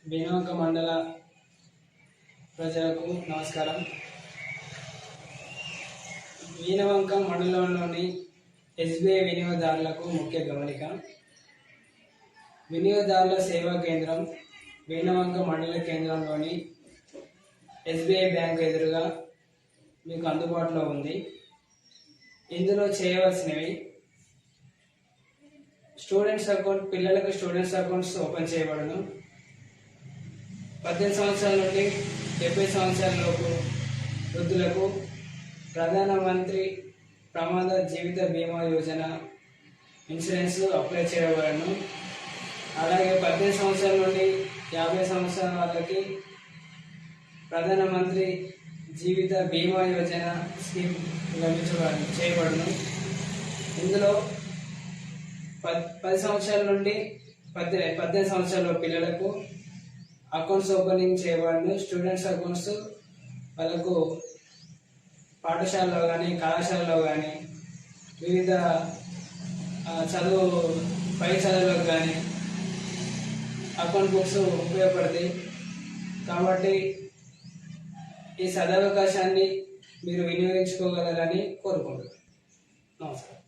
బీనవంక మండల ప్రజలకు నమస్కారం. బీనవంక మండలంలోని ఎస్బీఐ వినియోగదారులకు ముఖ్య గమనిక. వినియోగదారుల సేవా కేంద్రం బీనవంక మండల కేంద్రంలోని ఎస్బీఐ బ్యాంక్ ఎదురుగా మీకు అందుబాటులో ఉంది. ఇందులో చేయవలసినవి: స్టూడెంట్స్ అకౌంట్, పిల్లలకు స్టూడెంట్స్ అకౌంట్స్ ఓపెన్ చేయబడను. 18 సంవత్సరాల నుండి 70 సంవత్సరాల లోపు వృద్ధులకు ప్రధానమంత్రి ప్రమాద జీవిత బీమా యోజన ఇన్సూరెన్స్ అప్లై చేయబడను. అలాగే 18 సంవత్సరాల నుండి 50 సంవత్సరాల వాళ్ళకి ప్రధానమంత్రి జీవిత బీమా యోజన స్కీమ్ చేయబడును. ఇందులో 10 సంవత్సరాల నుండి 18 సంవత్సరాల పిల్లలకు అకౌంట్స్ ఓపెనింగ్ చేయబడును. స్టూడెంట్స్ అకౌంట్స్ వాళ్ళకు పాఠశాలలో కానీ కళాశాలలో కానీ వివిధ పై చదువులకు కానీ అకౌంట్ బుక్స్ ఉపయోగపడతాయి. కాబట్టి ఈ సదవకాశాన్ని మీరు వినియోగించుకోగలరని కోరుకుంటున్నాను. నమస్కారం.